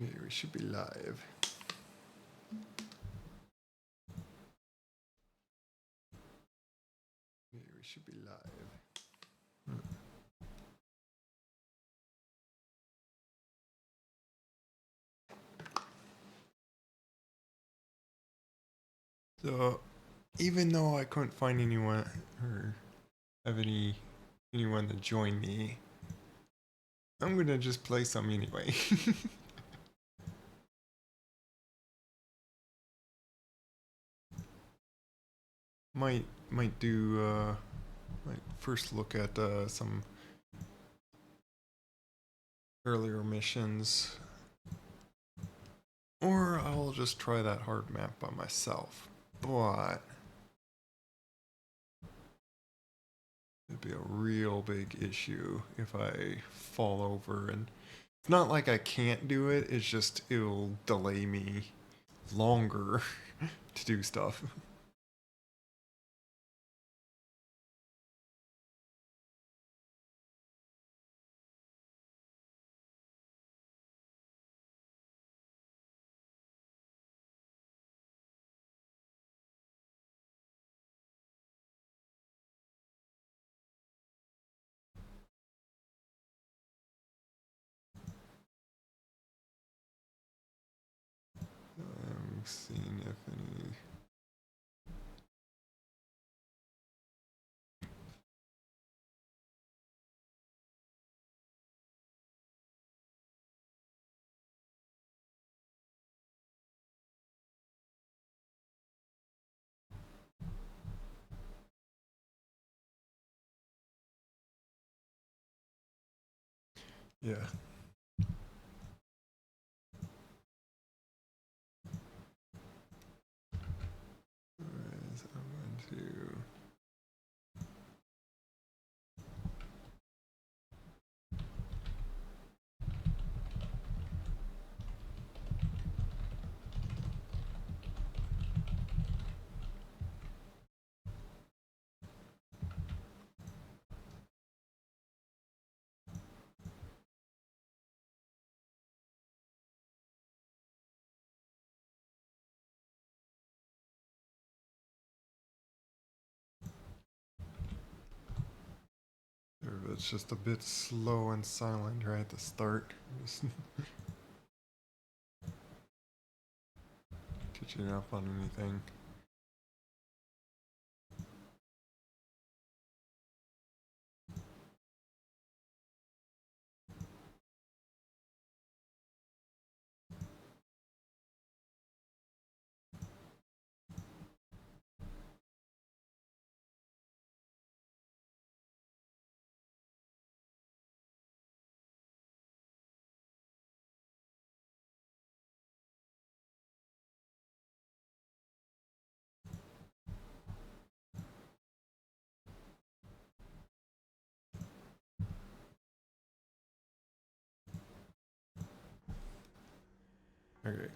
Maybe we should be live. Maybe we should be live. So, even though I couldn't find anyone or have anyone to join me, I'm gonna just play some anyway. might do might first look at some earlier missions, or I'll just try that hard map by myself. But it'd be a real big issue if I fall over, and it's not like I can't do it, it's just it'll delay me longer to do stuff. I'm seeing if any. Yeah. Anyways, I'm going to. It's just a bit slow and silent right at the start. Just catching up on anything. Okay.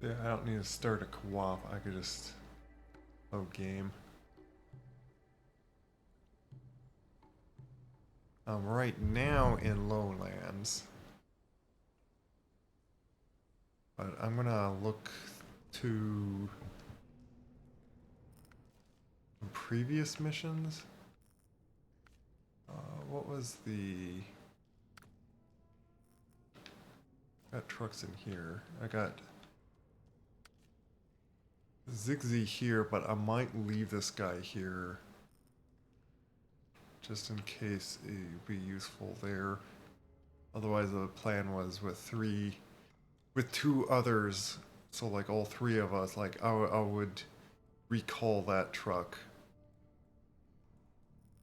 Yeah, I don't need to start a co-op. I could just load game. I'm right now in lowlands, but I'm gonna look to previous missions. What was the? Got trucks in here. I got Zigzy here, but I might leave this guy here just in case it would be useful there. Otherwise, the plan was with two others, so like all three of us, like I would recall that truck.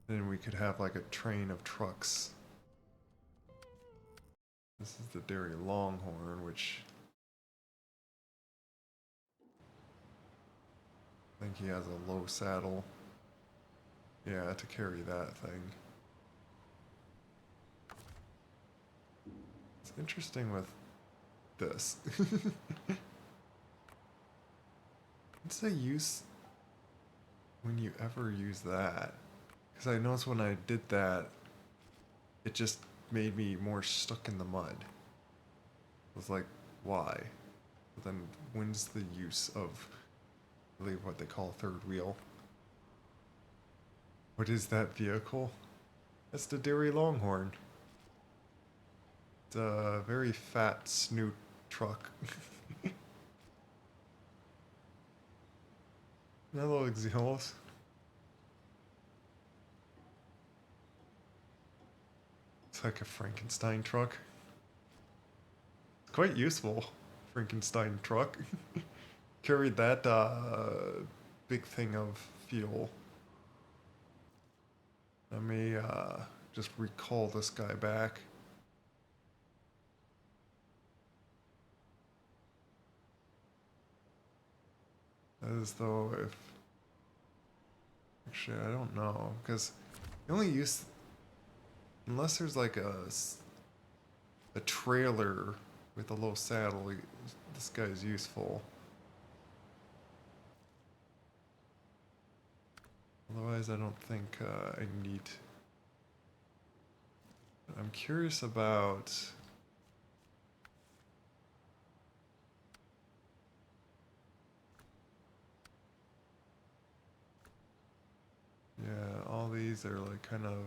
Then we could have like a train of trucks. This is the Dairy Longhorn, which I think he has a low saddle. Yeah, to carry that thing. It's interesting with this. What's the use when you ever use that? Because I noticed when I did that, it just made me more stuck in the mud. I was like, why? But then when's the use of really what they call third wheel? What is that vehicle? That's the Dairy Longhorn. It's a very fat snoot truck. Hello, Exhaust. It's like a Frankenstein truck. It's quite useful, Frankenstein truck. Carried that big thing of fuel. Let me just recall this guy back. As though if... Actually, I don't know, because the only use... Unless there's like a trailer with a low saddle, this guy's useful. Otherwise, I don't think I need... I'm curious about... Yeah, all these are like kind of...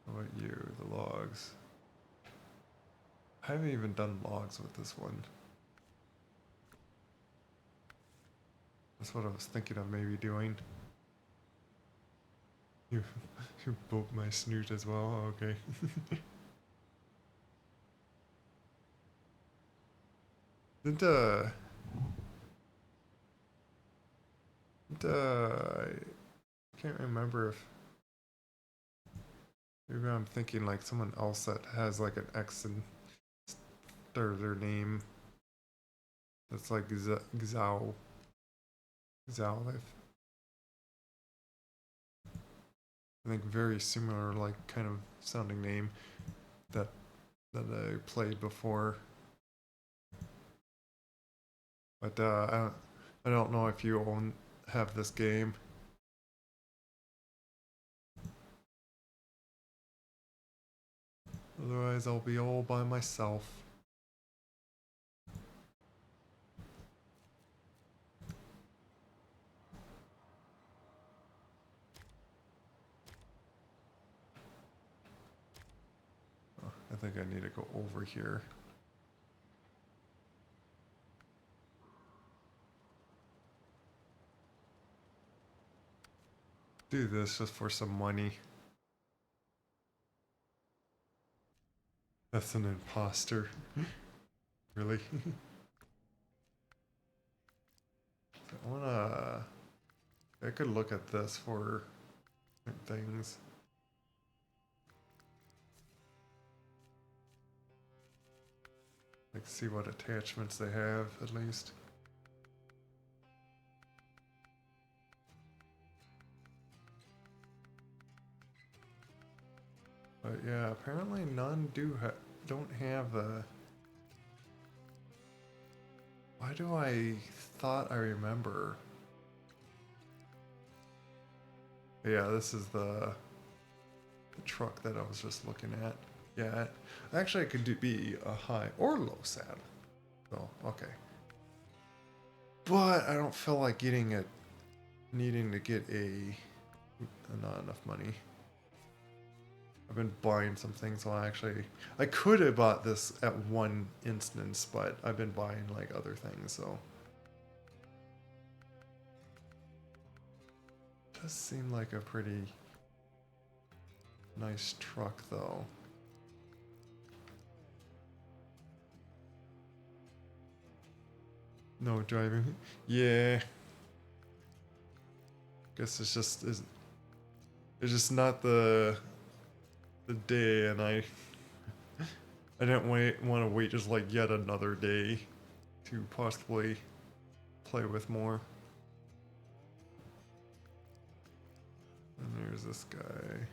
How about you, the logs? I haven't even done logs with this one. That's what I was thinking of maybe doing. You, you boat my snoot as well? Okay. Did I can't remember if maybe I'm thinking like someone else that has like an X in their name. That's like Zao. I think very similar, like kind of sounding name that I played before. But I don't know if you have this game. Otherwise, I'll be all by myself. Oh, I think I need to go over here. Do this just for some money. That's an imposter. Really? I could look at this for things. Like see what attachments they have at least. But yeah, apparently none don't have the... Why do I thought I remember? Yeah, this is the truck that I was just looking at. Yeah, actually it could be a high or low saddle. So, okay. But I don't feel like needing to get not enough money. I've been buying some things, so I could have bought this at one instance, but I've been buying like other things, so. Does seem like a pretty nice truck though. No driving. Yeah. Guess it's just not the day, and I didn't want to wait just like yet another day to possibly play with more. And there's this guy.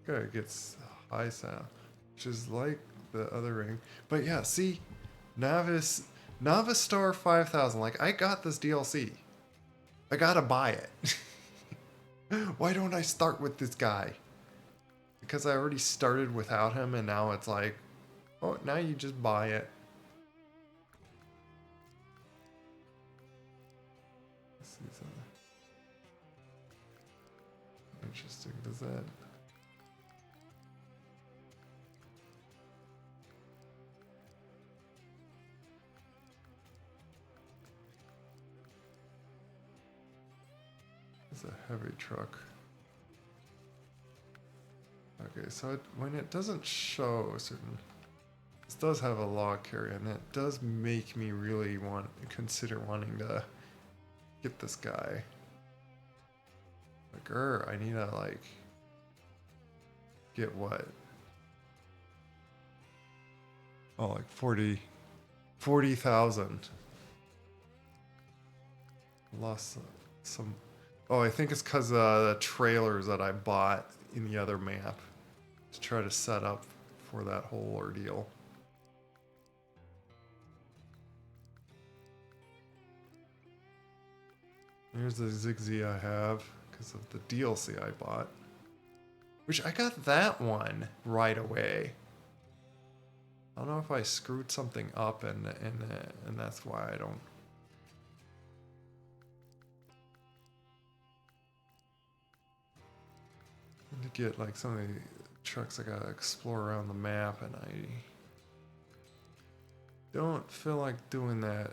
Guy gets high sound, which is like the other ring. But yeah, see, Navis Star 5000. Like I got this DLC. I gotta buy it. Why don't I start with this guy? Because I already started without him, and now it's like, oh, now you just buy it. This is interesting. Does that? It's a heavy truck. Okay, so when it doesn't show a certain, this does have a log carrier, and it does make me really consider wanting to get this guy. Like, I need to like get what? Oh, like 40,000. Lost some. Oh, I think it's because the trailers that I bought in the other map to try to set up for that whole ordeal. Here's the Zigzag I have because of the DLC I bought. Which I got that one right away. I don't know if I screwed something up and that's why I don't. I need to get like some of the trucks I gotta explore around the map, and I don't feel like doing that,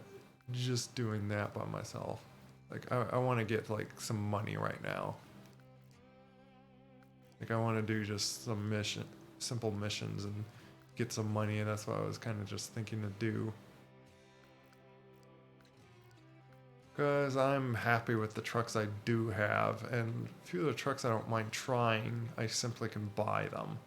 just doing that by myself. Like I want to get like some money right now. Like I want to do just some simple missions and get some money, and that's what I was kind of just thinking to do. Because I'm happy with the trucks I do have, and a few of the trucks I don't mind trying, I simply can buy them.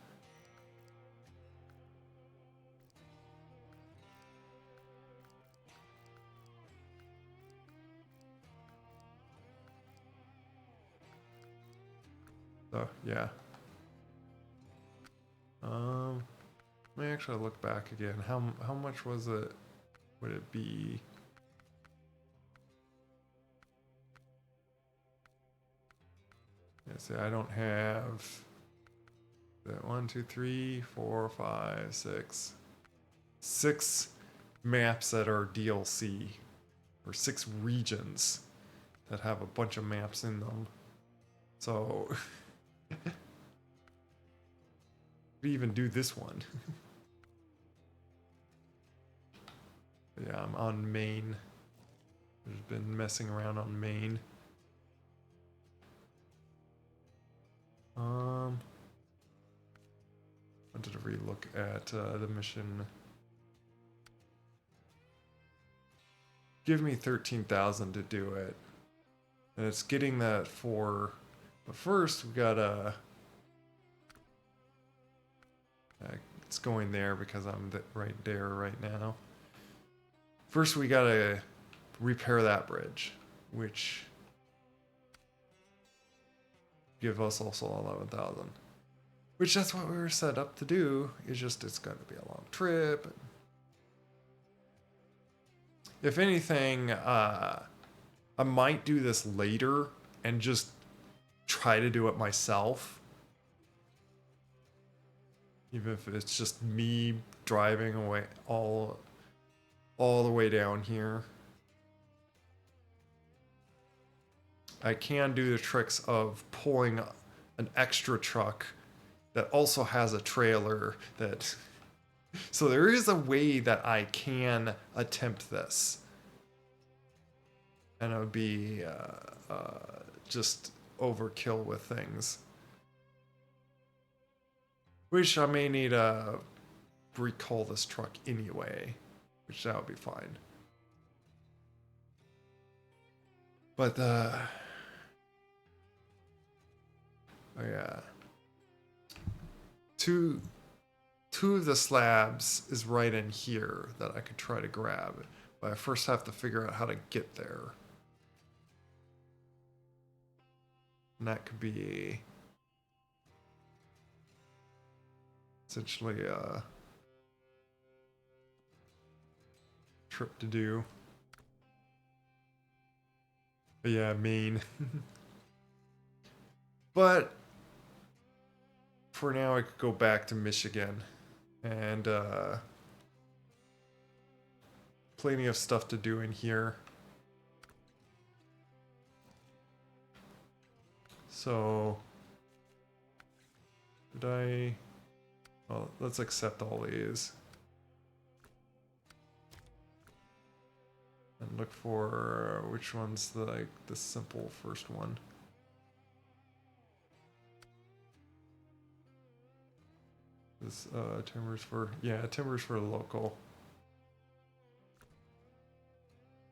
So, yeah. Let me actually look back again. How much was it? Would it be? Yeah, see, I don't have that 1, 2, 3, 4, 5, 6. 6 maps that are DLC, or 6 regions that have a bunch of maps in them. So, we even do this one. Yeah, I'm on main. I've been messing around on main. Wanted to relook at the mission. Give me 13,000 to do it, and it's getting that for. But first, we gotta. It's going there because I'm right there right now. First, we gotta repair that bridge, which give us also 11,000. Which that's what we were set up to do. It's just it's gonna be a long trip. If anything, I might do this later and just try to do it myself. Even if it's just me driving away all the way down here. I can do the tricks of pulling an extra truck that also has a trailer that... So there is a way that I can attempt this. And it would be just overkill with things. Which I may need to recall this truck anyway. Which that would be fine. But oh yeah. Two of the slabs is right in here that I could try to grab. But I first have to figure out how to get there. And that could be essentially a trip to do. Yeah, Maine. But for now, I could go back to Michigan, and plenty of stuff to do in here. So, did I? Well, let's accept all these. And look for which one's like the simple first one. This timbers for, yeah, timbers for local.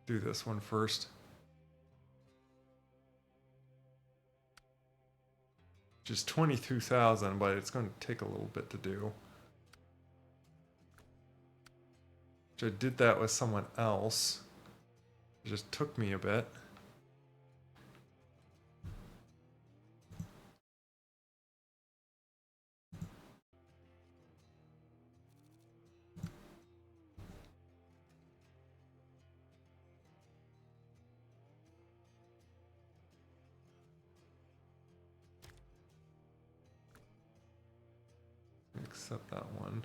Do this one first. Just 22,000, but it's going to take a little bit to do. Which I did that with someone else. It just took me a bit. Accept that one.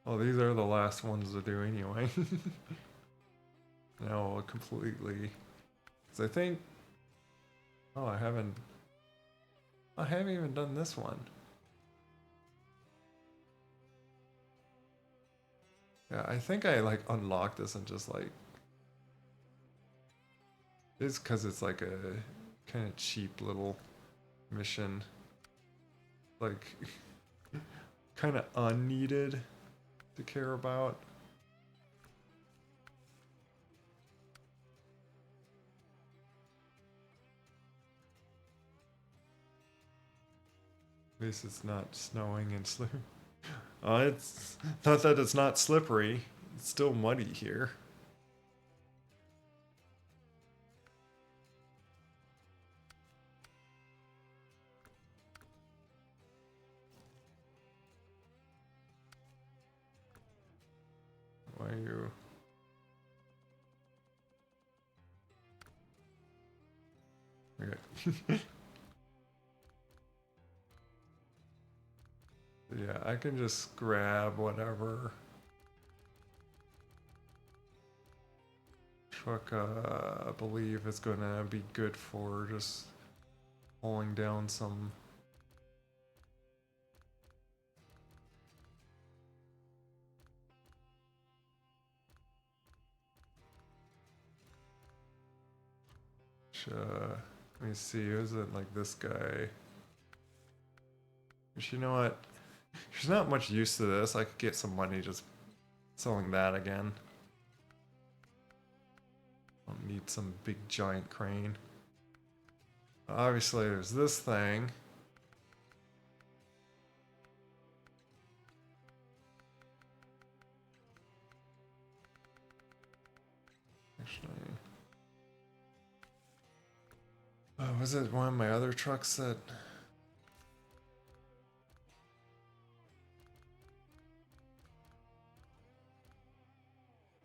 Well, these are the last ones to do anyway. Now completely. Because I think. Oh, I haven't even done this one. Yeah, I think I like unlocked this and just like. It's because it's like a kind of cheap little mission. Like, kind of unneeded to care about. At least it's not snowing and slippery. It's not that it's not slippery. It's still muddy here. Why are you? Okay. Yeah, I can just grab whatever truck I believe is gonna be good for just hauling down some. Let me see, is it like this guy? Which, you know what? There's not much use to this. I could get some money just selling that again. Don't need some big giant crane. Obviously, there's this thing. Actually, was it one of my other trucks that?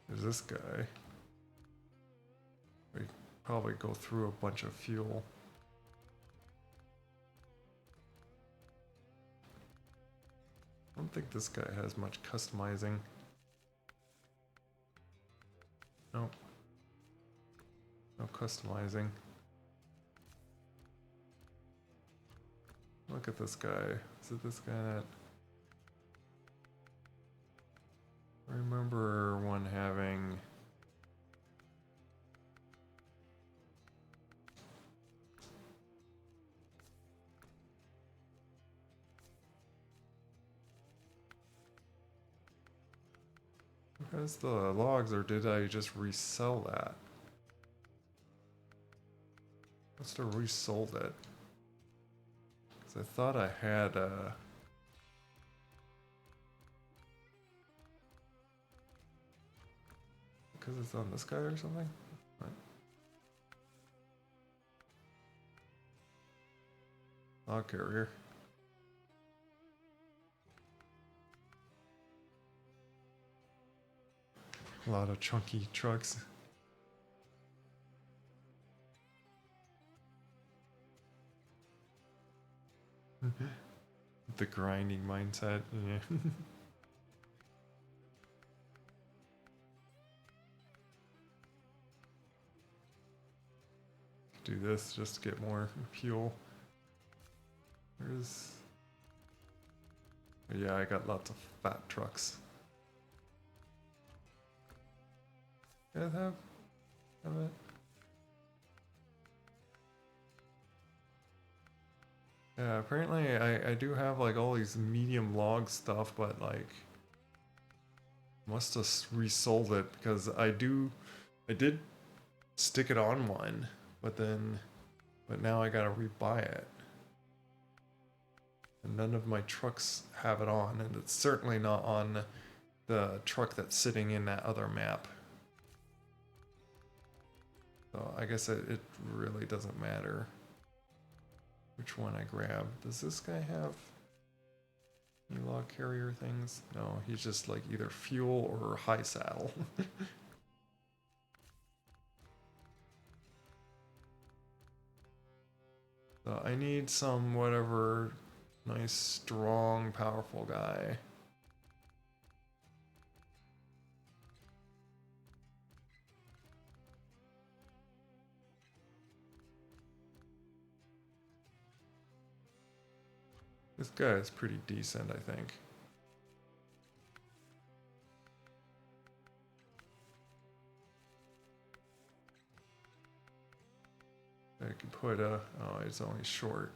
There's this guy. We probably go through a bunch of fuel. I don't think this guy has much customizing. Nope. No customizing. Look at this guy. Is it this guy that... I remember one having... Where's the logs, or did I just resell that? Must have resold it. Because I thought I had because it's on this guy or something? Right. Log carrier. A lot of chunky trucks. The grinding mindset, yeah. Do this just to get more fuel. There's... Yeah, I got lots of fat trucks. You guys have it? Yeah, apparently I do have like all these medium log stuff, but like must have resold it because I did stick it on one, but now I gotta rebuy it. And none of my trucks have it on, and it's certainly not on the truck that's sitting in that other map. So I guess it really doesn't matter which one I grab. Does this guy have any log carrier things? No, he's just like either fuel or high saddle. So I need some whatever nice, strong, powerful guy. This guy is pretty decent, I think. I could put a... Oh, it's only short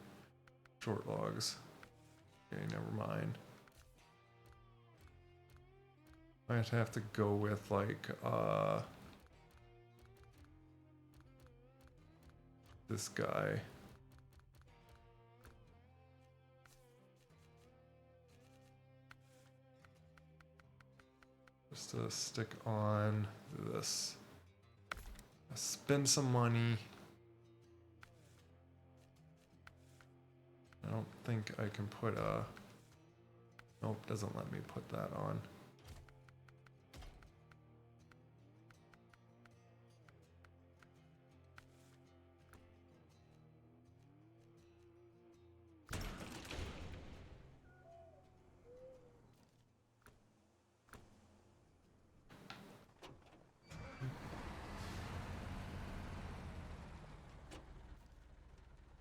logs. Okay, never mind. Might have to go with like this guy. Just to stick on this. Spend some money. I don't think I can put a... Nope, doesn't let me put that on.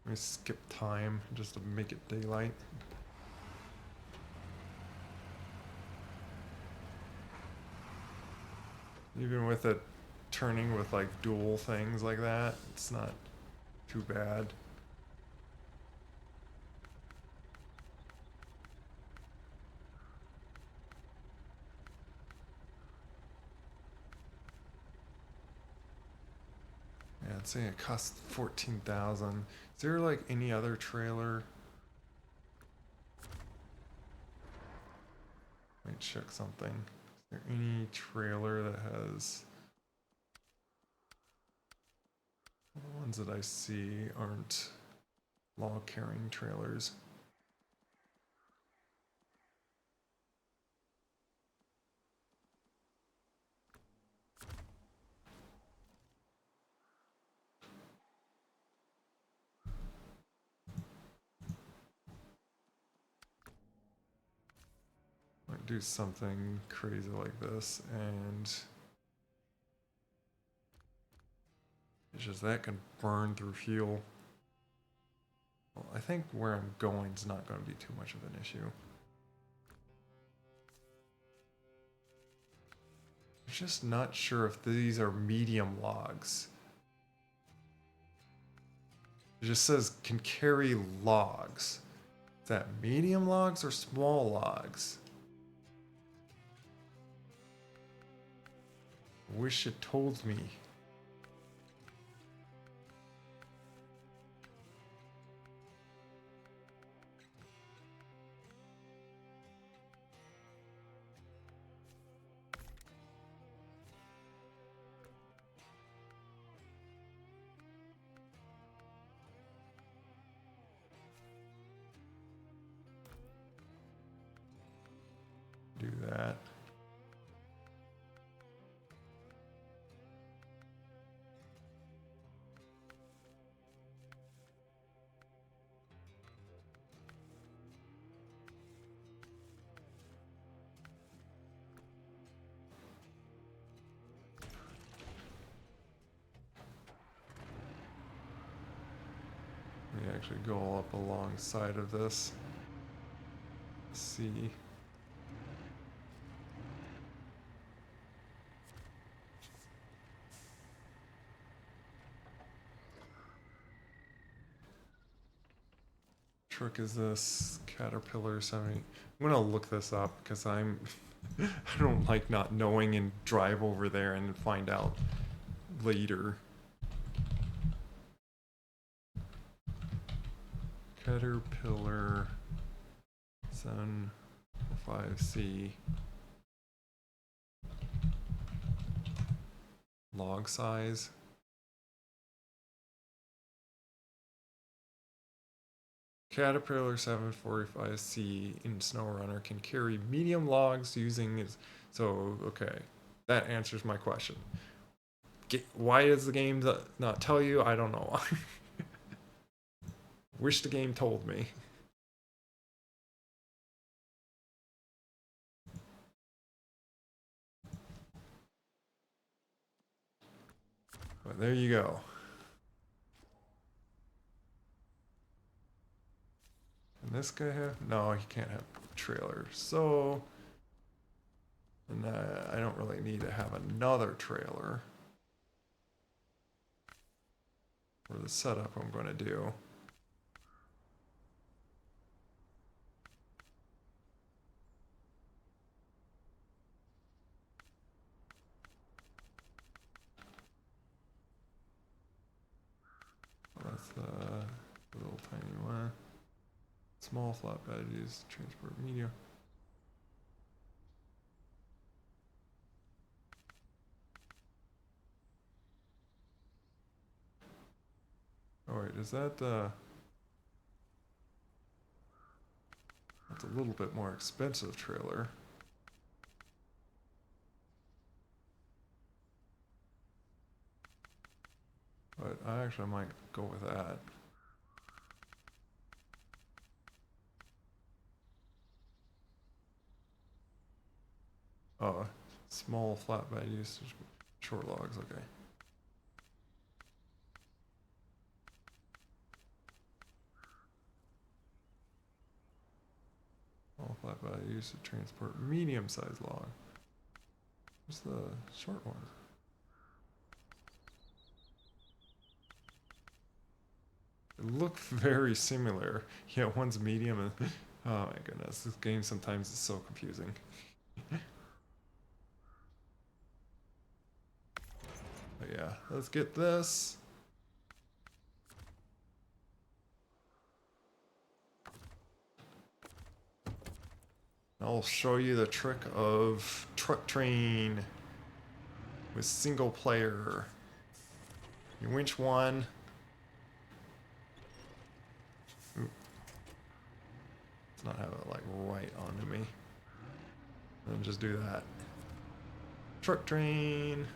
Let me skip time just to make it daylight. Even with it turning with like dual things like that, it's not too bad. Yeah, it's saying it costs 14,000. Is there like any other trailer? Let me check something. Is there any trailer that has... The ones that I see aren't log carrying trailers. Might do something crazy like this, and it's just that can burn through fuel. Well, I think where I'm going is not going to be too much of an issue. I'm just not sure if these are medium logs. It just says can carry logs. Is that medium logs or small logs? Wish it told me. Do that. actually go up alongside of this. Let's see. Truck is this Caterpillar 70. I'm gonna look this up because I don't like not knowing and drive over there and find out later. Caterpillar 75C log size. Caterpillar 745C in SnowRunner can carry medium logs using its... So, okay, that answers my question. Why does the game not tell you? I don't know. Wish the game told me. But there you go. Can this guy have? No, he can't have trailer. So, and I don't really need to have another trailer for the setup I'm going to do. That's the little tiny one. Small flatbed used to transport media. Oh wait, is that that's a little bit more expensive trailer. But I actually might go with that. Oh, small flatbed usage, short logs, okay. Small flatbed used to transport medium-sized log. What's the short one? They look very similar. Yeah, one's medium and... Oh my goodness, this game sometimes is so confusing. But yeah, let's get this. I'll show you the trick of truck train with single player. You winch one. Ooh. Let's not have it like right onto me. And just do that. Truck train.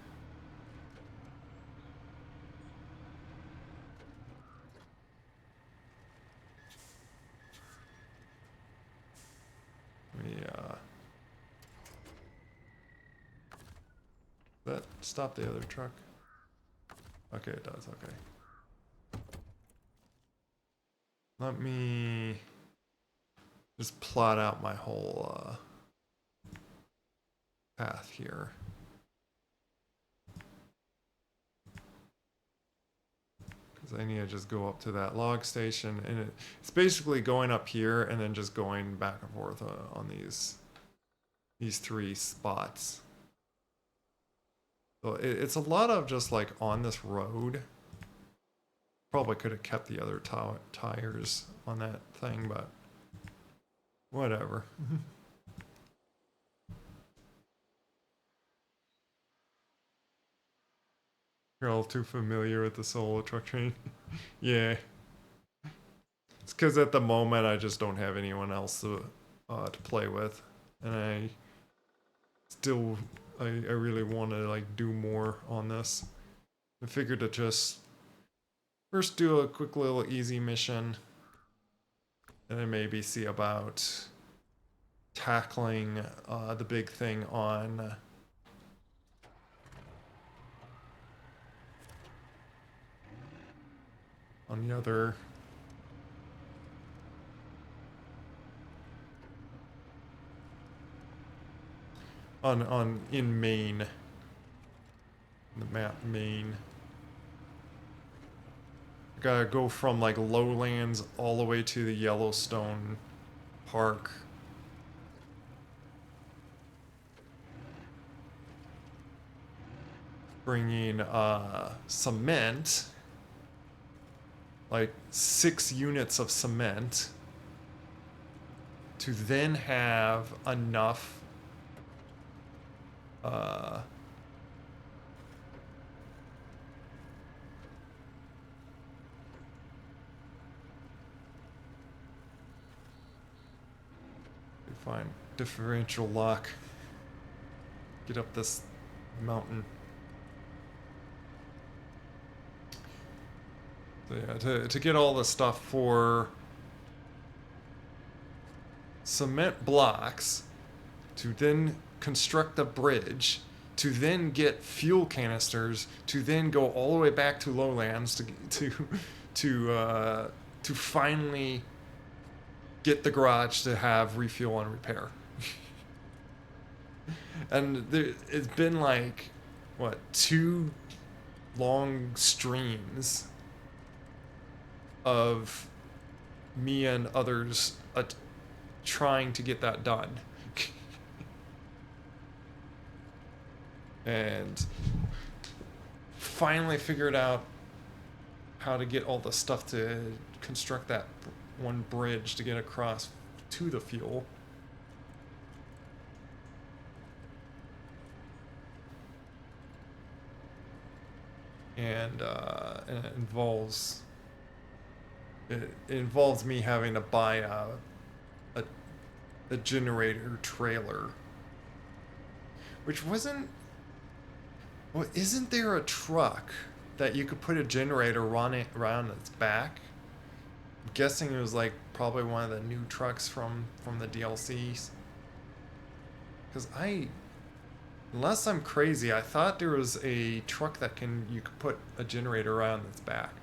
Yeah. That stop the other truck. Okay, it does. Okay. Let me just plot out my whole path here. Because I need to just go up to that log station, and it's basically going up here and then just going back and forth on these three spots. So it's a lot of just like on this road. Probably could have kept the other tires on that thing, but whatever. You're all too familiar with the solo truck train. Yeah. It's because at the moment I just don't have anyone else to play with, and I really want to like do more on this. I figured to just first do a quick little easy mission, and then maybe see about tackling the big thing on the other on in Maine. The map Maine. Gotta go from like lowlands all the way to the Yellowstone Park. Bringing cement, like 6 units of cement, to then have enough fine differential lock. Get up this mountain. So yeah, to get all the stuff for cement blocks, to then construct a bridge, to then get fuel canisters, to then go all the way back to lowlands to finally get the garage to have refuel and repair. And it's been like, what, 2 long streams of me and others trying to get that done. And finally figured out how to get all the stuff to construct that one bridge to get across to the fuel. And it involves me having to buy a generator trailer, which wasn't. Well, isn't there a truck that you could put a generator around its back? I'm guessing it was like probably one of the new trucks from the DLCs. Because unless I'm crazy, I thought there was a truck that you could put a generator around its back.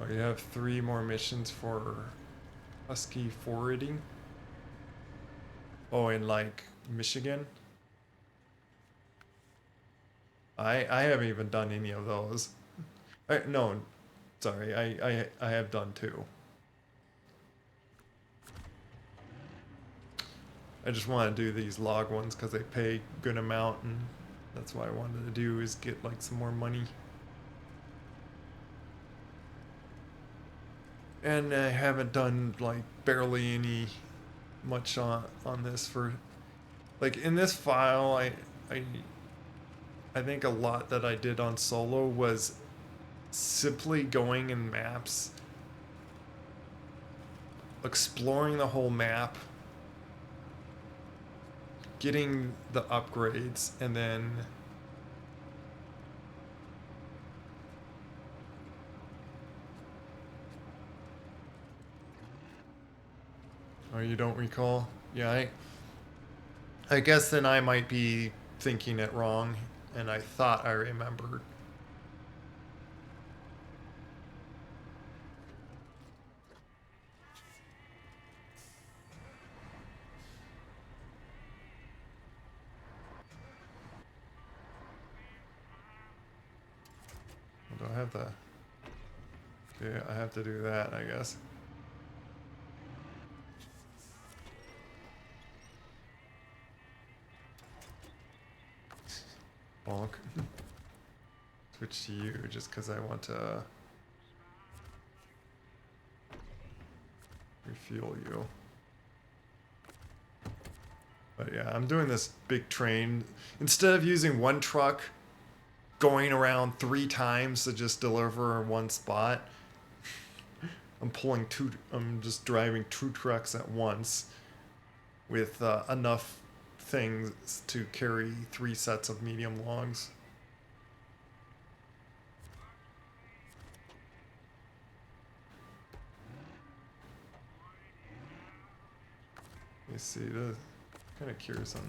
Oh, you have 3 more missions for Husky forwarding. Oh, in like Michigan. I haven't even done any of those. No, sorry, I have done 2. I just want to do these log ones because they pay good amount, and that's what I wanted to do, is get like some more money. And I haven't done like barely any much on this for like in this file. I think a lot that I did on solo was simply going in maps, exploring the whole map, getting the upgrades, and then oh, you don't recall? Yeah, I guess then I might be thinking it wrong, and I thought I remembered. Do I have the... Okay, I have to do that, I guess. Bonk. Switch to you just because I want to refuel you. But yeah, I'm doing this big train. Instead of using one truck going around 3 times to just deliver in one spot, I'm just driving 2 trucks at once with enough things to carry 3 sets of medium logs. Let me see, kind of curious on...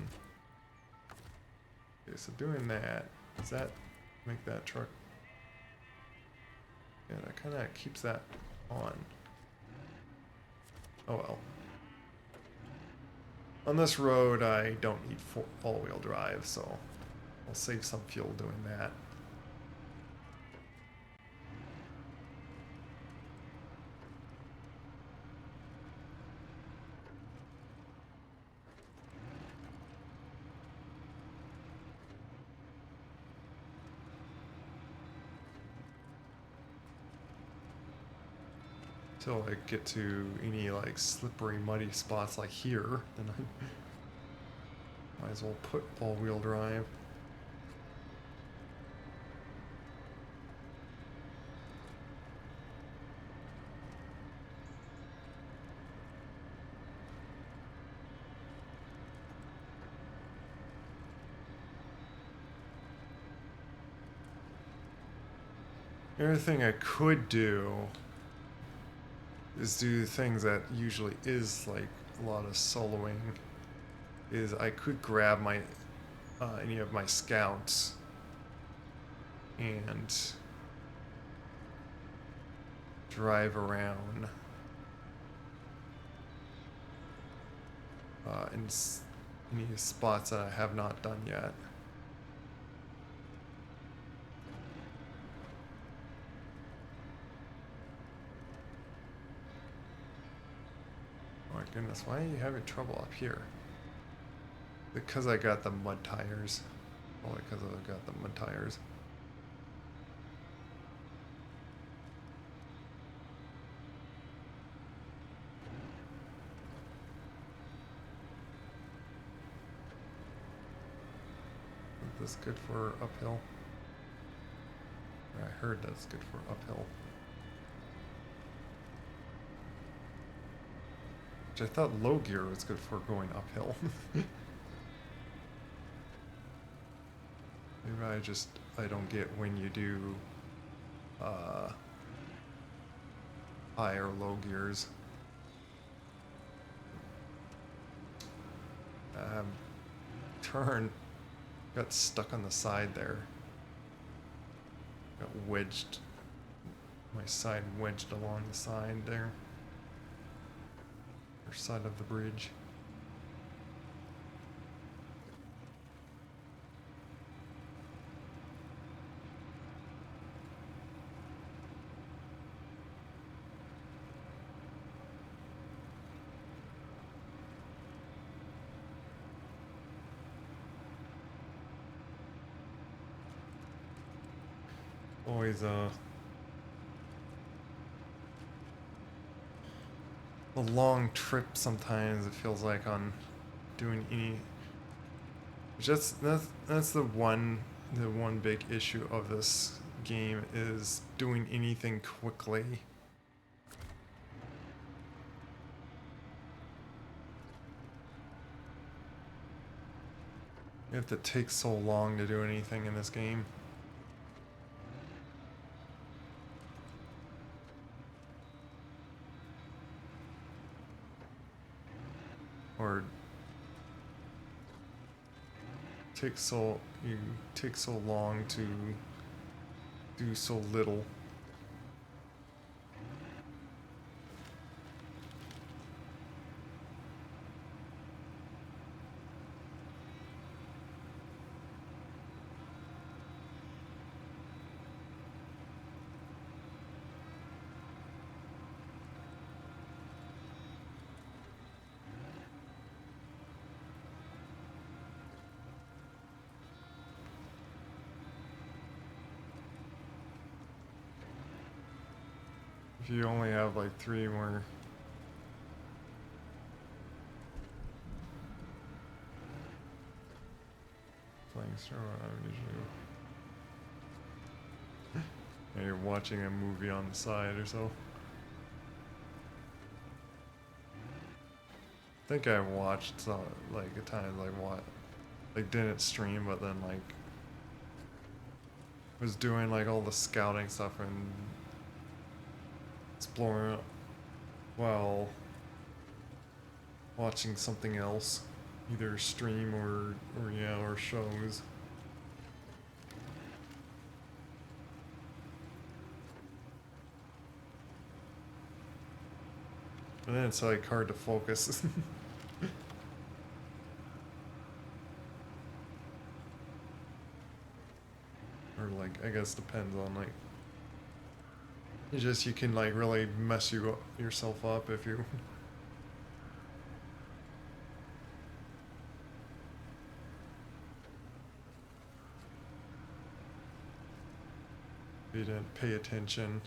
Okay, so doing that, does that make that truck... Yeah, that kind of keeps that on. Oh well. On this road, I don't need all-wheel drive, so I'll save some fuel doing that. Till I get to any like slippery, muddy spots like here, then I might as well put all-wheel drive. The other thing I could do is do things that usually is like a lot of soloing. Is I could grab my any of my scouts and drive around in any spots that I have not done yet. Oh my goodness, why are you having trouble up here? Because I got the mud tires. Oh, because I got the mud tires. Is this good for uphill? I heard that's good for uphill. Which I thought low gear was good for going uphill. Maybe I don't get when you do high or low gears. Turn, got stuck on the side there. Got wedged, my side wedged along the side there. Or side of the bridge. Always a long trip sometimes it feels like on doing any that's the one big issue of this game is doing anything quickly. You have to take so long to do anything in this game. Or you take so long to do so little. If you only have like 3 more playing SnowRunner, usually and you're watching a movie on the side or so. I think I watched some, like at times like didn't stream, but then like was doing like all the scouting stuff and exploring while watching something else, either stream or shows. And then it's like hard to focus. Or like, I guess depends on like, you can like really mess yourself up if you if you didn't pay attention.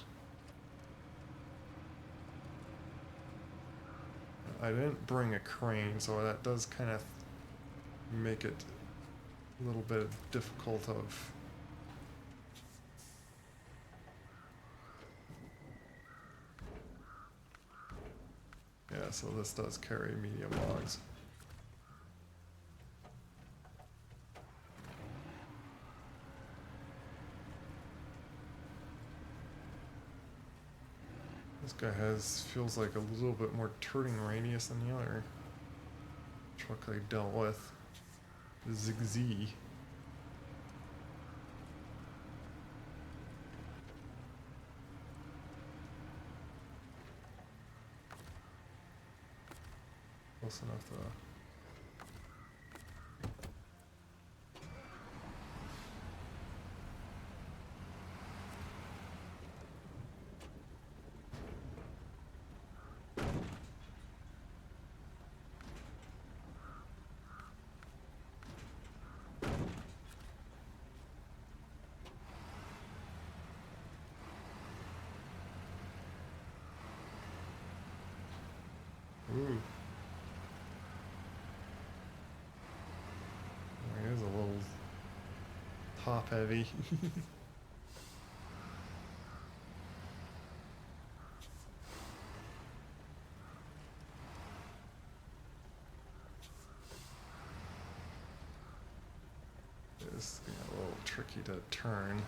I didn't bring a crane, so that does kind of make it a little bit difficult of. Yeah, so this does carry medium logs. This guy feels like a little bit more turning radius than the other truck I dealt with. The ZigZ. Close enough to. Ooh. It is a little top heavy. It's a little tricky to turn.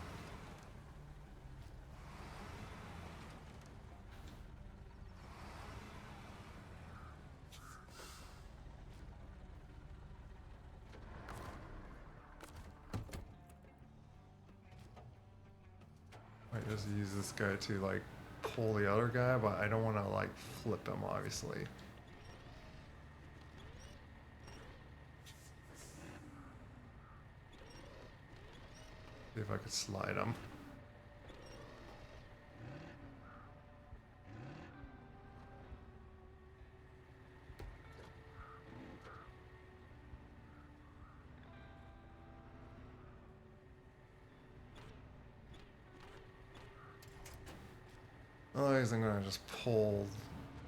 Might just use this guy to like pull the other guy, but I don't want to like flip him, obviously. See if I could slide him. Otherwise, I'm gonna just pull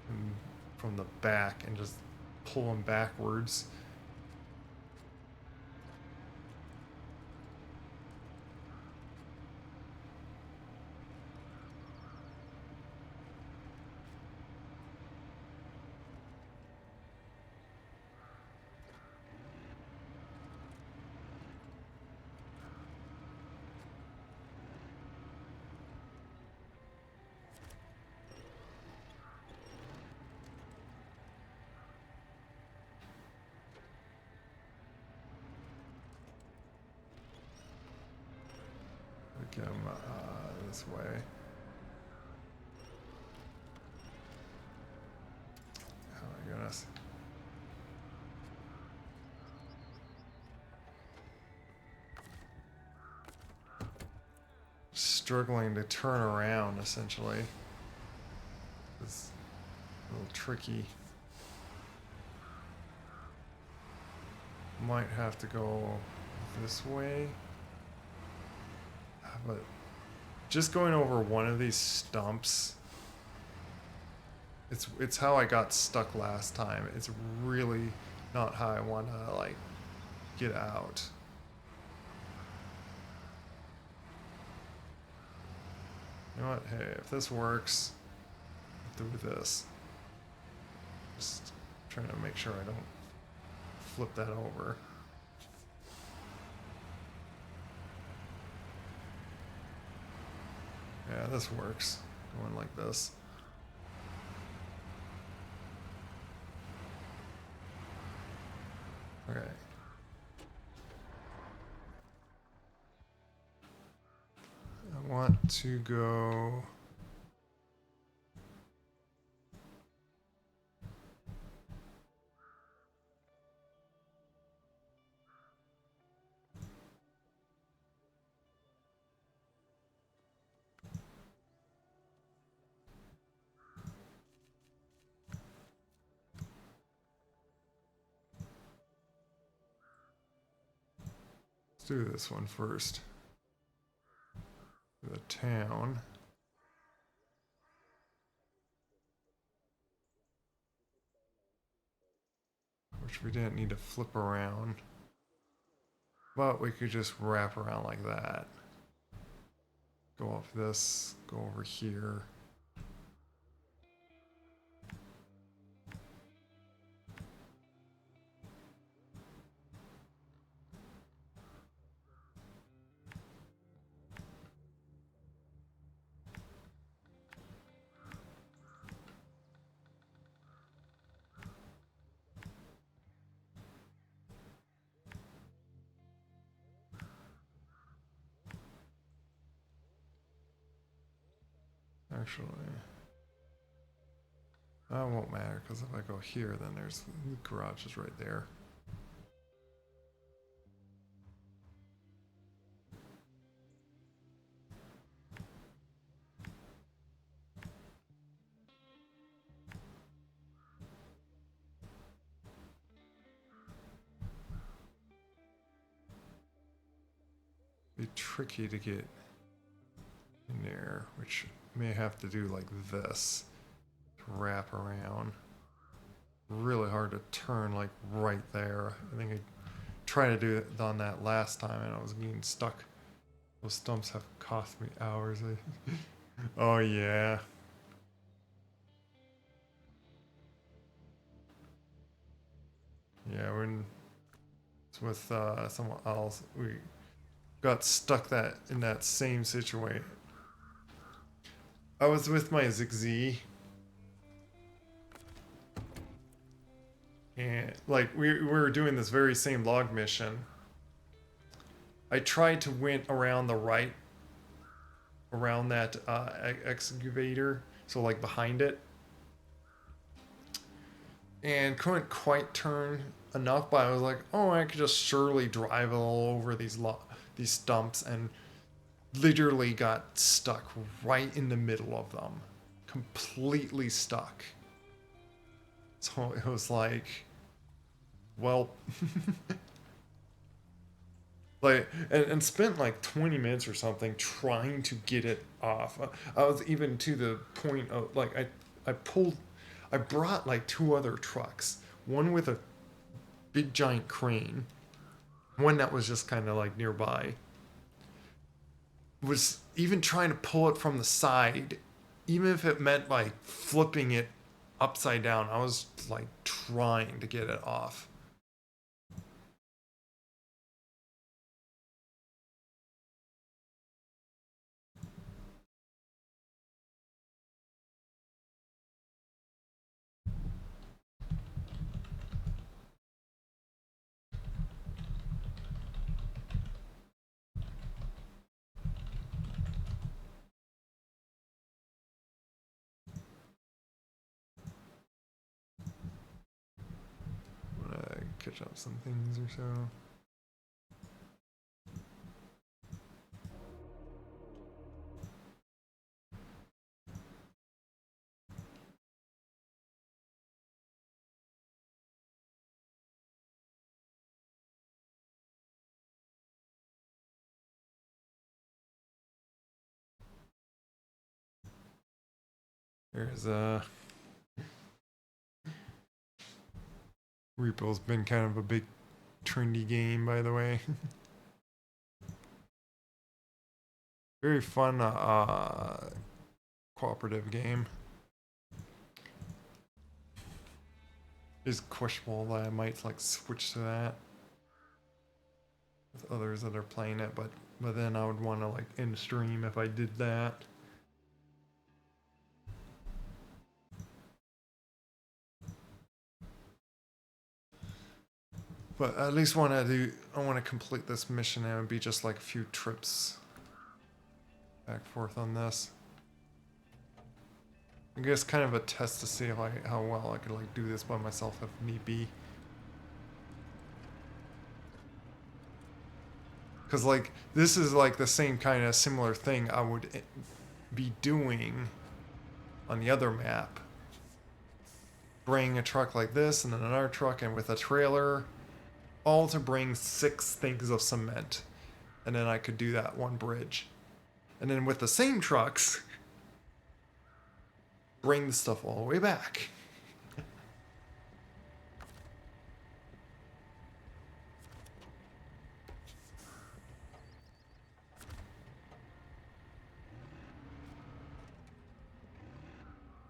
him from the back and just pull him backwards. Get him this way. Oh my goodness. Struggling to turn around, essentially. It's a little tricky. Might have to go this way. But just going over one of these stumps, it's how I got stuck last time. It's really not how I want to like get out. You know what? Hey, if this works, I'll do this. Just trying to make sure I don't flip that over. Yeah, this works. Going like this. Okay. I want to go do this one first. The town. Which we didn't need to flip around. But we could just wrap around like that. Go up this, go over here. Actually, that won't matter because if I go here, then there's the garage is right there. Be tricky to get in there, which may have to do like this to wrap around. Really hard to turn like right there. I think I tried to do it on that last time and I was getting stuck. Those stumps have cost me hours. Oh yeah. Yeah, when it's with someone else, we got stuck in that same situation. I was with my ZigZ, and like we were doing this very same log mission. I tried to went around the right, around that excavator, so like behind it, and couldn't quite turn enough. But I was like, oh, I could just surely drive all over these stumps, and literally got stuck right in the middle of them, completely stuck. So it was like, well, like, and spent like 20 minutes or something trying to get it off. I was even to the point of like, I brought like two other trucks, one with a big giant crane, one that was just kind of like nearby. Was even trying to pull it from the side, even if it meant like flipping it upside down. I was like trying to get it off. I'm gonna catch up some things or so. There's Repo's been kind of a big trendy game, by the way. Very fun cooperative game. It's questionable that I might like switch to that with others that are playing it, but then I would want to like end stream if I did that. But at least I want to complete this mission, and it would be just like a few trips back and forth on this. I guess kind of a test to see how well I could like do this by myself if need be. Because like this is like the same kind of similar thing I would be doing on the other map. Bring a truck like this and then another truck and with a trailer, all to bring 6 things of cement. And then I could do that one bridge. And then with the same trucks, bring the stuff all the way back.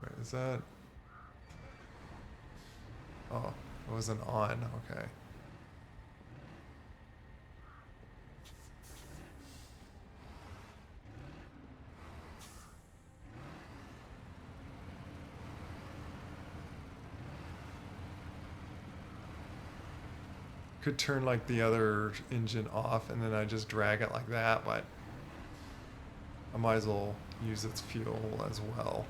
Wait, is that... Oh, it wasn't on. Okay. Could turn like the other engine off and then I just drag it like that, but I might as well use its fuel as well.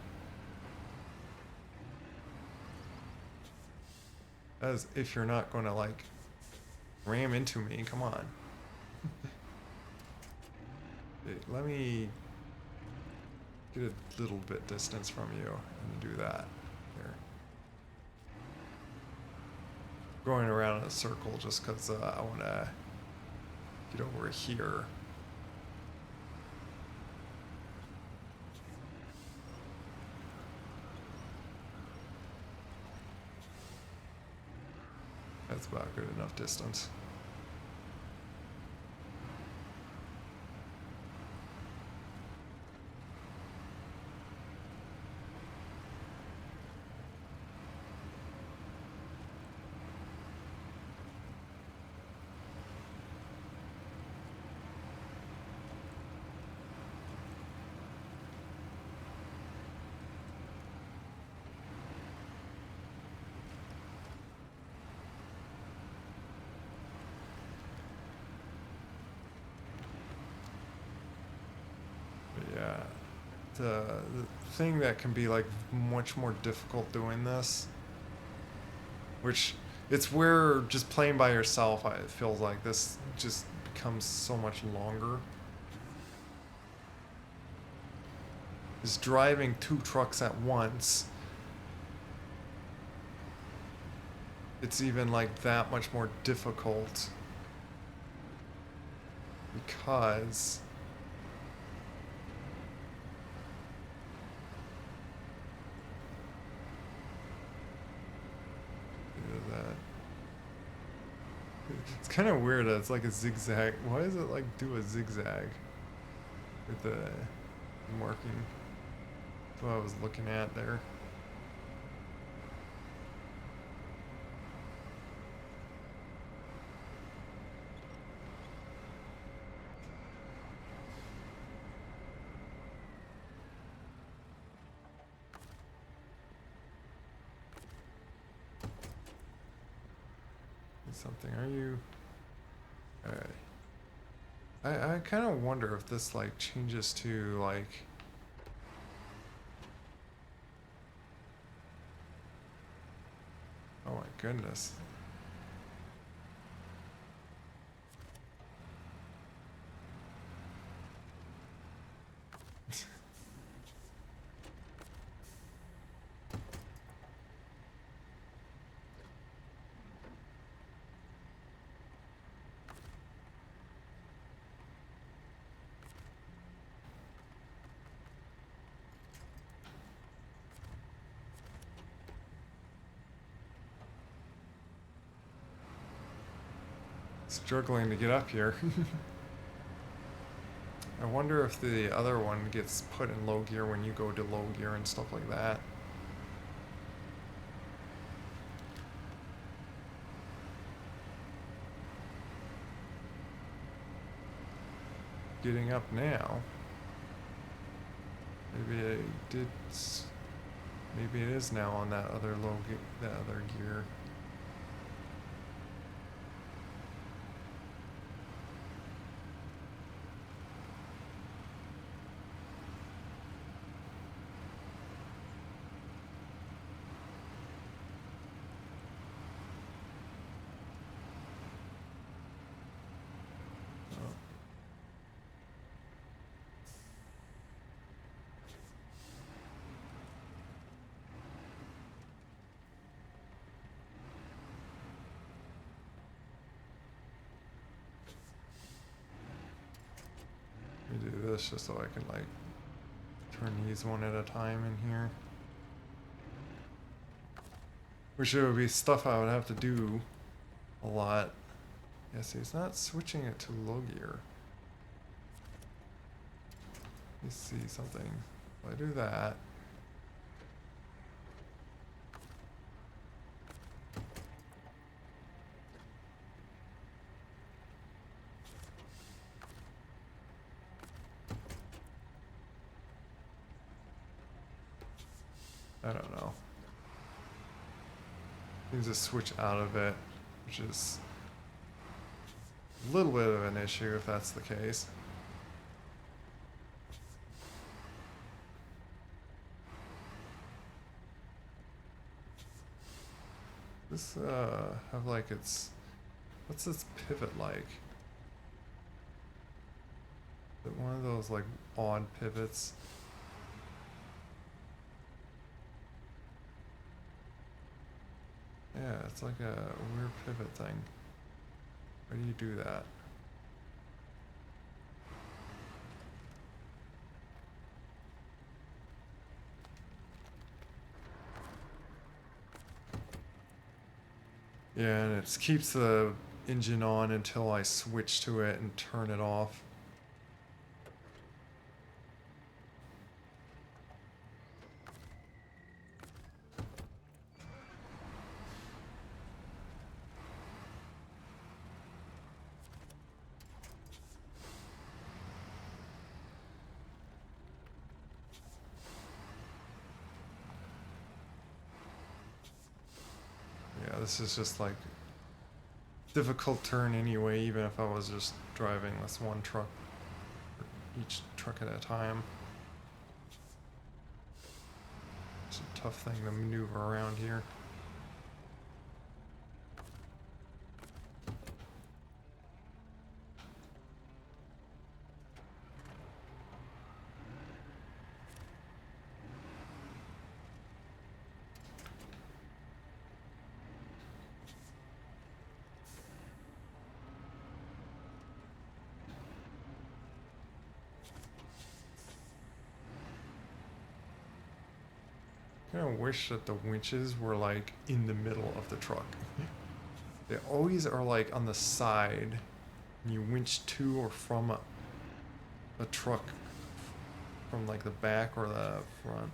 As if you're not going to like ram into me, come on. Let me get a little bit distance from you and do that. Here. Going around in a circle just because I want to get over here. That's about good enough distance. Yeah, the thing that can be like much more difficult doing this, which it's where just playing by yourself, it feels like this just becomes so much longer, is driving 2 trucks at once. It's even like that much more difficult because it's kind of weird that it's like a zigzag. Why does it like do a zigzag with the marking? That's what I was looking at there. Something, are you... I kind of wonder if this like changes to like... Oh my goodness. Struggling to get up here. I wonder if the other one gets put in low gear when you go to low gear and stuff like that. Getting up now. Maybe I did. Maybe it is now on that other that other gear. Let me do this just so I can like turn these one at a time in here. Which it would be stuff I would have to do a lot. Yeah, see, it's not switching it to low gear. Let me see something. If I do that. I don't know. Things just switch out of it, which is a little bit of an issue if that's the case. This have like its, what's this pivot like? Is it one of those like odd pivots? Yeah, it's like a weird pivot thing. Why do you do that? Yeah, and it keeps the engine on until I switch to it and turn it off. Yeah, this is just like difficult turn anyway, even if I was just driving this one truck, each truck at a time. It's a tough thing to maneuver around here. I kind of wish that the winches were like in the middle of the truck. They always are like on the side. And you winch to or from a truck from like the back or the front.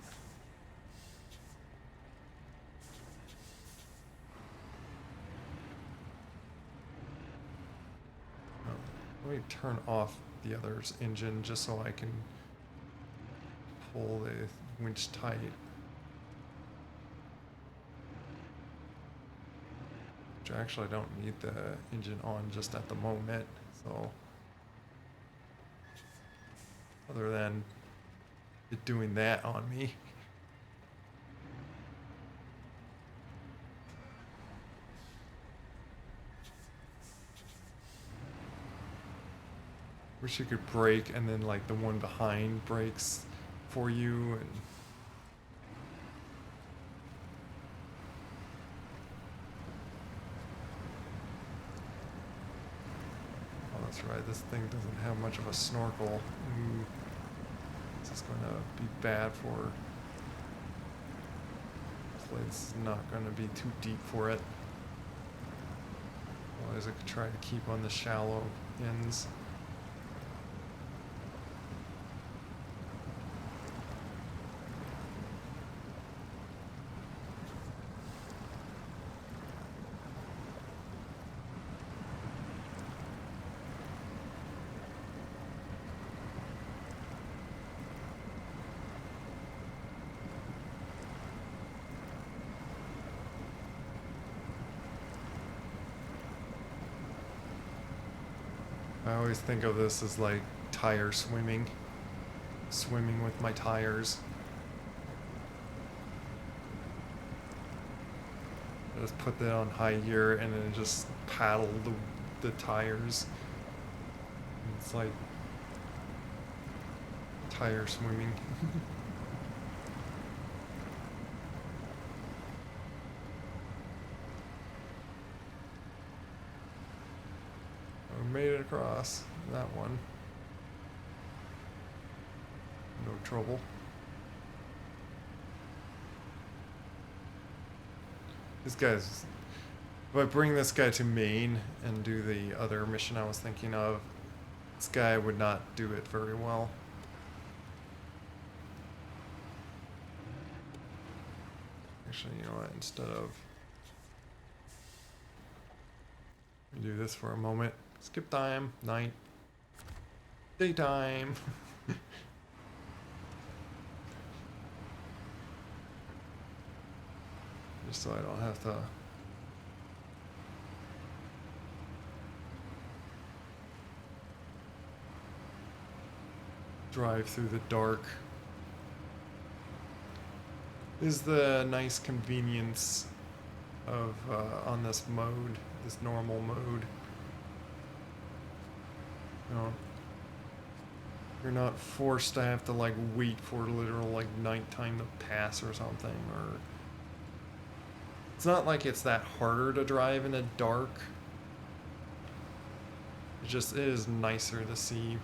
Oh, let me turn off the other's engine just so I can pull the winch tight. Which I actually don't need the engine on just at the moment, so other than it doing that on me. Wish you could brake and then like the one behind brakes for you and that's right, this thing doesn't have much of a snorkel. Ooh. This is gonna be bad for her. It's not gonna be too deep for it. Otherwise I could try to keep on the shallow ends. I always think of this as like tire swimming. Swimming with my tires. I just put that on high gear and then just paddle the tires. It's like tire swimming. I made it across that one. have trouble. This guy's... If I bring this guy to Maine and do the other mission I was thinking of, this guy would not do it very well. Actually, you know what, instead of... do this for a moment. Skip time, night, daytime. Just so I don't have to drive through the dark. Is the nice convenience of on this mode, this normal mode. You know, you're not forced to have to like wait for literal like nighttime to pass or something, or it's not like it's that harder to drive in the dark. It just is nicer to see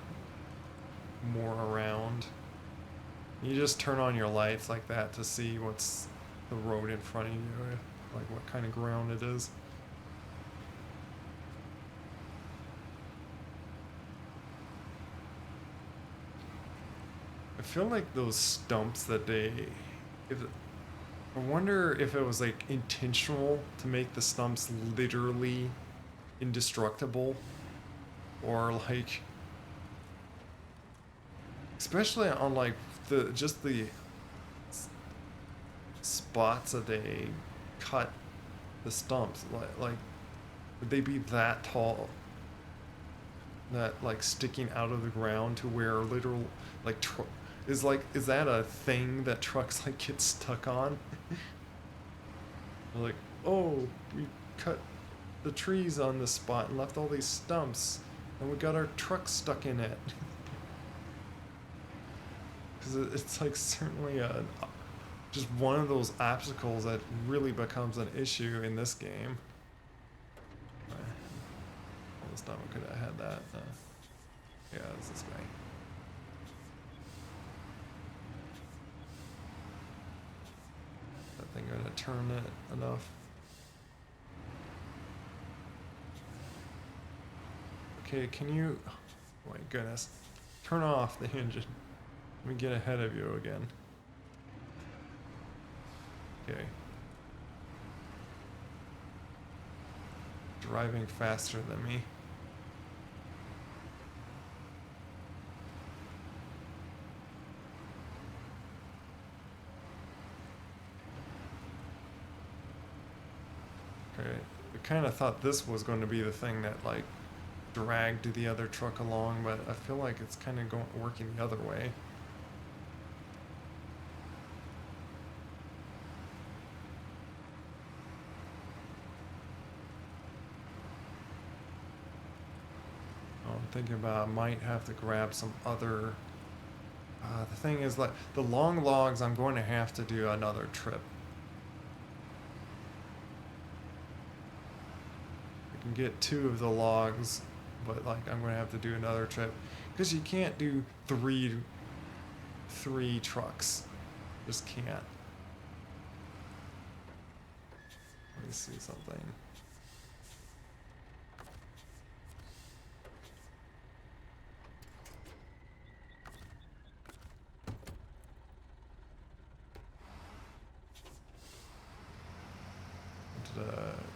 more around. You just turn on your lights like that to see what's the road in front of you, like what kind of ground it is. I feel like those stumps that I wonder if it was like intentional to make the stumps literally indestructible, or like, especially on like the spots that they cut the stumps, like would they be that tall, that like sticking out of the ground to where literal like is that a thing that trucks like get stuck on? Like, oh, we cut the trees on this spot and left all these stumps, and we got our truck stuck in it. Because it's like certainly just one of those obstacles that really becomes an issue in this game. All this time I could have had that. Yeah, it's this way. That thing gonna turn it enough? Okay, can you... Oh my goodness. Turn off the engine. Let me get ahead of you again. Okay. Driving faster than me. Okay. I kind of thought this was going to be the thing that like dragged the other truck along, but I feel like it's kind of working the other way. I'm thinking about I might have to grab some other... the thing is, like, the long logs, I'm going to have to do another trip. I can get 2 of the logs, but, like, I'm going to have to do another trip. Because you can't do three trucks. Just can't. Let me see something.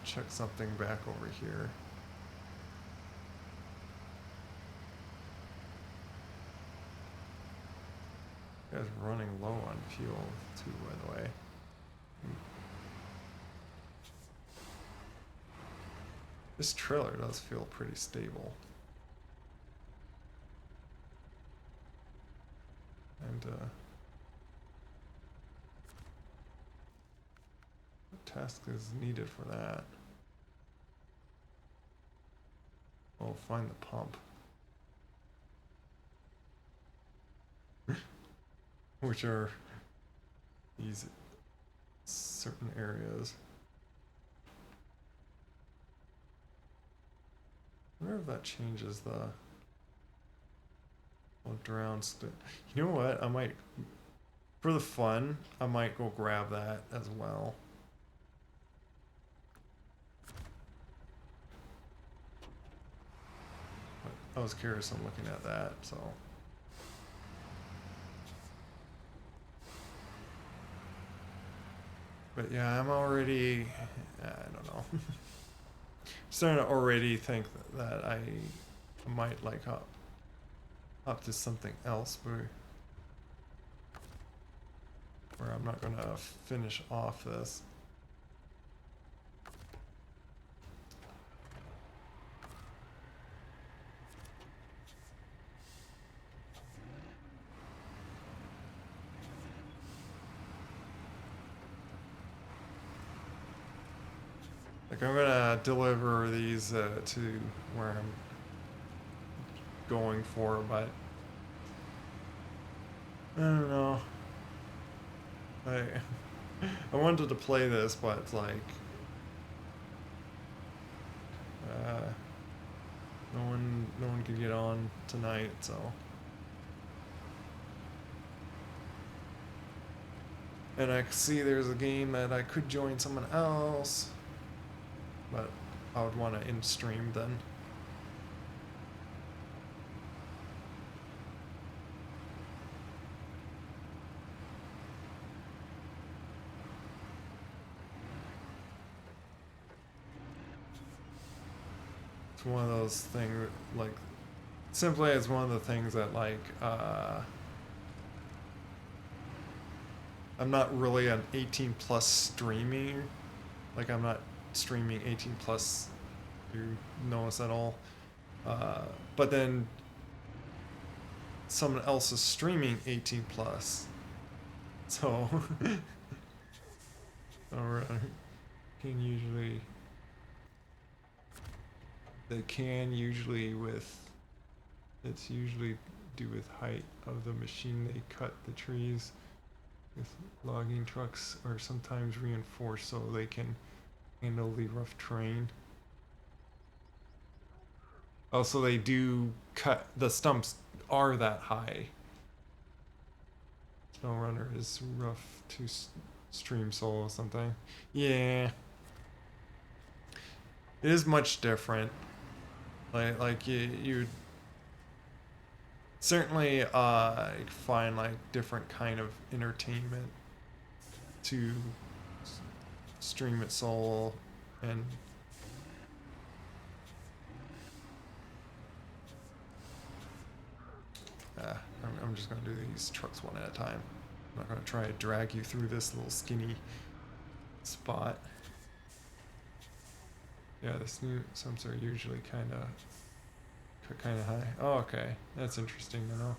Check something back over here. You guys are running low on fuel too, by the way. This trailer does feel pretty stable. And what task is needed for that? Oh, find the pump. Which are these certain areas. I wonder if that changes the... looked around. You know what? I might, for the fun, I might go grab that as well. But I was curious on looking at that, so. But yeah, I'm already, I don't know. Starting to already think that I might like hop to something else where I'm not gonna finish off this. Like I'm gonna deliver these to where I'm going for, but I don't know. I I wanted to play this, but it's like uh, no one could get on tonight, so. And I see there's a game that I could join someone else, but I would want to in stream then. It's one of those things, like, simply it's one of the things that, like, I'm not really an 18 plus streaming. Like, I'm not streaming 18 plus, you notice at all. But then someone else is streaming 18 plus. So, can usually, they can usually it's usually do with height of the machine they cut the trees with. Logging trucks are sometimes reinforced so they can handle the rough terrain. Also, they do cut, the stumps are that high. SnowRunner is rough to stream solo something. Yeah. It is much different. Like you certainly find like different kind of entertainment to stream it solo, and I'm just gonna do these trucks one at a time. I'm not gonna try to drag you through this little skinny spot. Yeah, the stumps are usually kind of high. Oh, okay, that's interesting to know.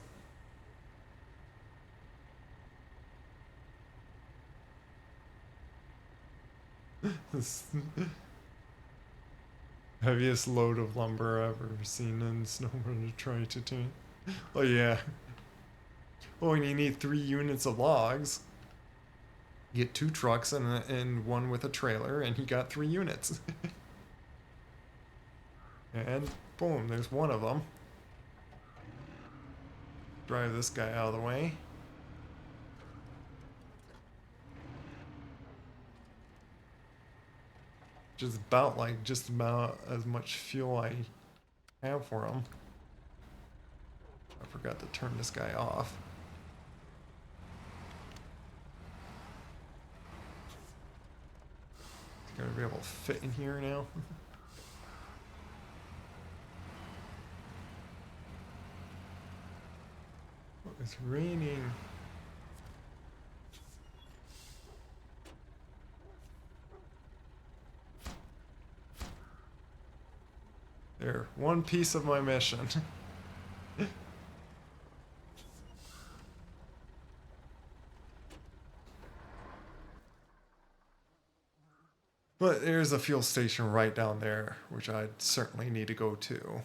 This heaviest load of lumber I've ever seen in SnowRunner try to turn. Oh yeah. Oh, and you need 3 units of logs. You get 2 trucks and one with a trailer, and he got 3 units. And boom, there's one of them. Drive this guy out of the way. Just about as much fuel I have for him. I forgot to turn this guy off. He's gonna be able to fit in here now. Oh, it's raining. There, one piece of my mission. But there's a fuel station right down there, which I'd certainly need to go to.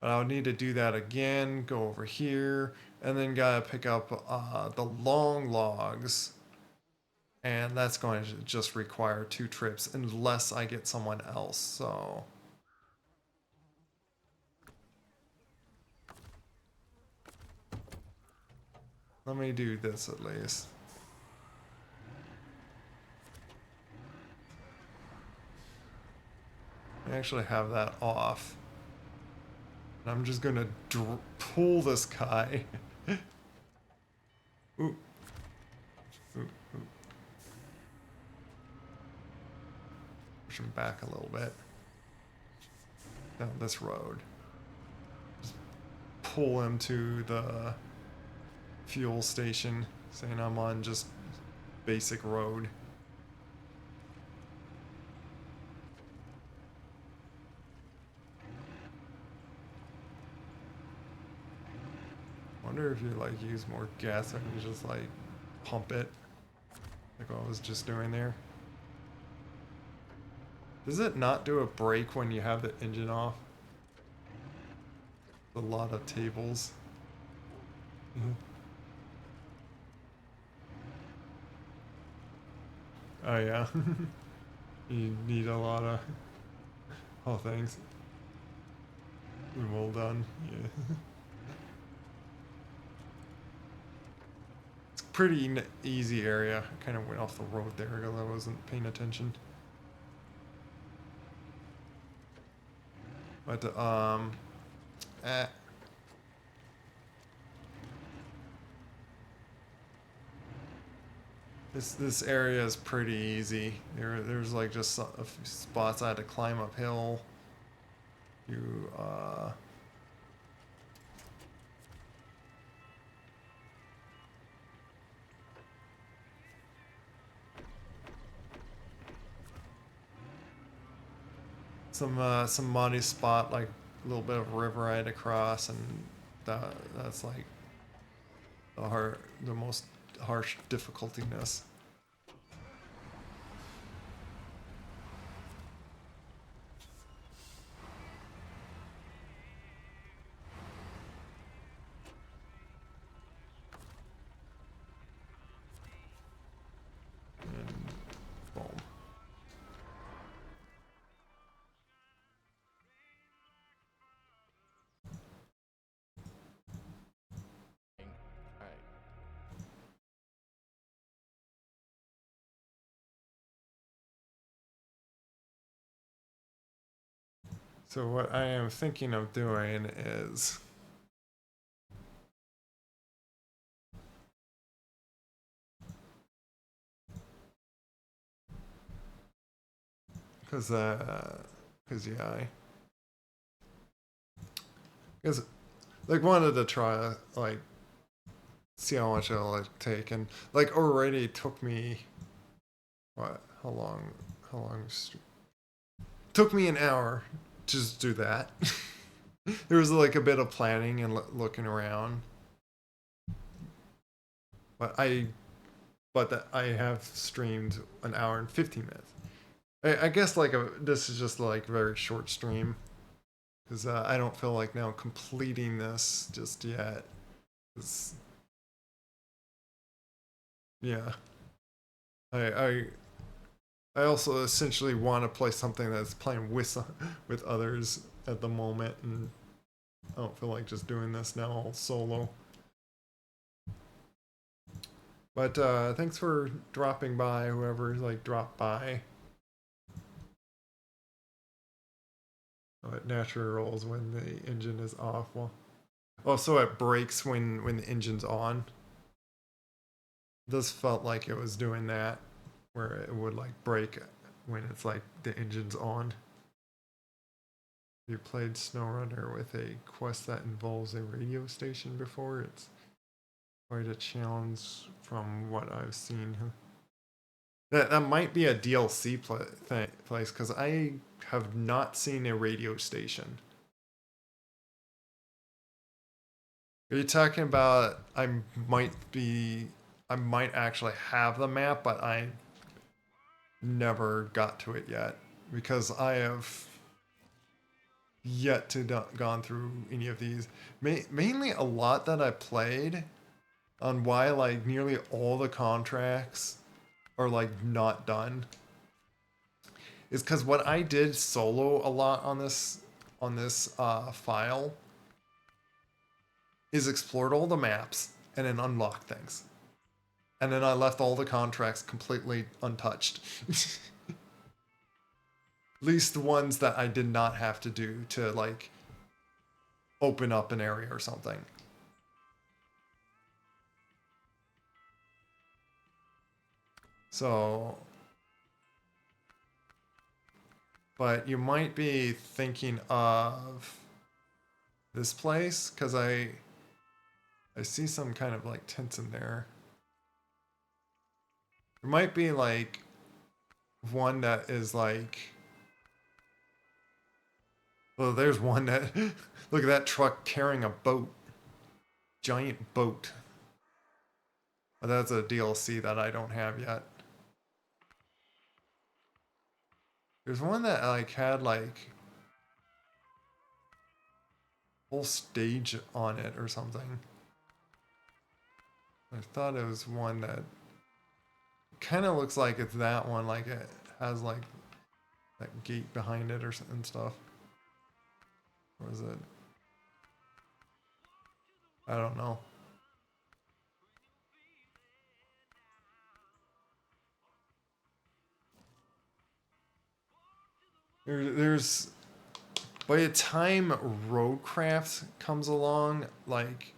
But I'll need to do that again, go over here, and then gotta pick up the long logs. And that's going to just require 2 trips unless I get someone else, so. Let me do this at least. I actually have that off. And I'm just gonna pull this guy. Ooh. Ooh, ooh. Push him back a little bit. Down this road. Just pull him to the fuel station, saying I'm on just basic road. Wonder if you like use more gas and you just like pump it like I was just doing there. Does it not do a brake when you have the engine off? A lot of tables. Oh yeah. You need a lot of thanks. Well done. Yeah. It's a pretty easy area. I kind of went off the road there because I wasn't paying attention. But this area is pretty easy. There's like just a few spots I had to climb uphill. You some muddy spot, like a little bit of river I had to cross, and that's like the most harsh difficultiness. And boom. So what I am thinking of doing is because yeah, because like wanted to try like see how much it'll like take, and like already took me what how long took me an hour to just do that. There was like a bit of planning and looking around, but I have streamed an hour and 15 minutes. I guess like this is just like a very short stream because I don't feel like now completing this just yet. Yeah, I I also essentially want to play something that's playing with others at the moment, and I don't feel like just doing this now all solo. But thanks for dropping by, whoever like dropped by. Oh, it naturally rolls when the engine is off. Well, also it brakes when the engine's on. This felt like it was doing that, where it would like brake when it's like the engine's on. You played SnowRunner with a quest that involves a radio station before? It's quite a challenge from what I've seen. That might be a DLC place because I have not seen a radio station. Are you talking about I might actually have the map, but I never got to it yet because I have yet to gone through any of these. Mainly a lot that I played on why like nearly all the contracts are like not done is because what I did solo a lot on this file is explored all the maps, and then unlock things. And then I left all the contracts completely untouched. At least the ones that I did not have to do to, like, open up an area or something. So, but you might be thinking of this place, because I see some kind of like tents in there. There might be like one that is like, well, there's one that, look at that truck carrying a boat, giant boat. But that's a DLC that I don't have yet. There's one that like had like whole stage on it or something. I thought it was one that kind of looks like it's that one, like it has like that gate behind it or and stuff. Or is it? I don't know. There's by the time Roadcraft comes along, like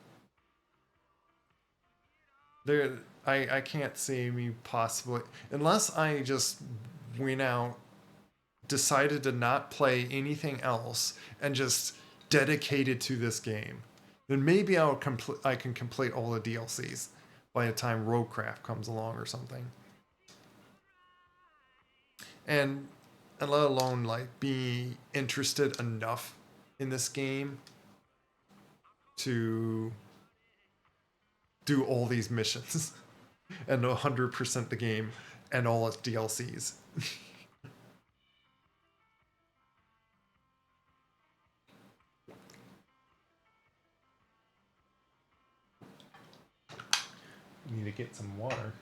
there, I can't see me possibly, unless I just went out, decided to not play anything else, and just dedicated to this game. Then maybe I can complete all the DLCs by the time Roadcraft comes along or something. And let alone like be interested enough in this game to do all these missions and 100% the game and all its DLCs. Need to get some water.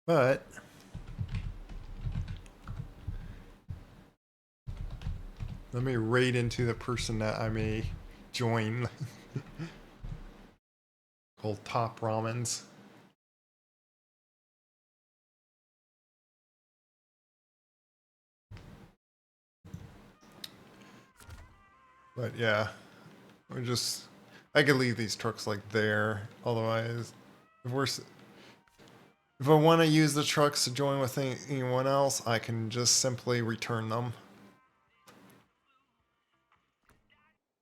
But let me raid into the person that I may join. Called Top Ramens. But yeah, I could leave these trucks like there. Otherwise, if I want to use the trucks to join with anyone else, I can just simply return them.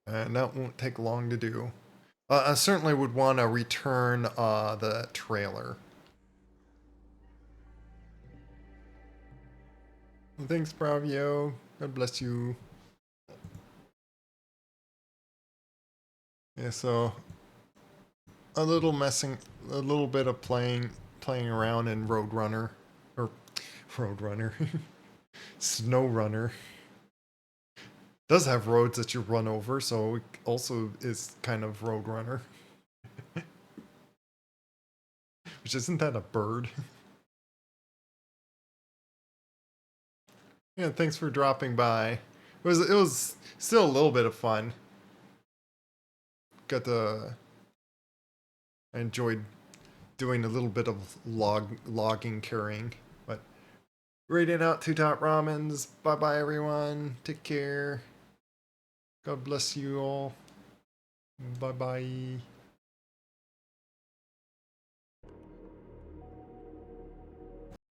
And that won't take long to do. I certainly would want to return the trailer. Thanks, Bravio. God bless you. Yeah, so a little bit of playing around in Roadrunner, or Roadrunner, SnowRunner. Does have roads that you run over, so it also is kind of Roadrunner. Which, isn't that a bird? Yeah, thanks for dropping by. It was still a little bit of fun. I enjoyed doing a little bit of logging carrying. But raiding out 2 Top Ramens. Bye bye everyone. Take care. God bless you all. Bye bye.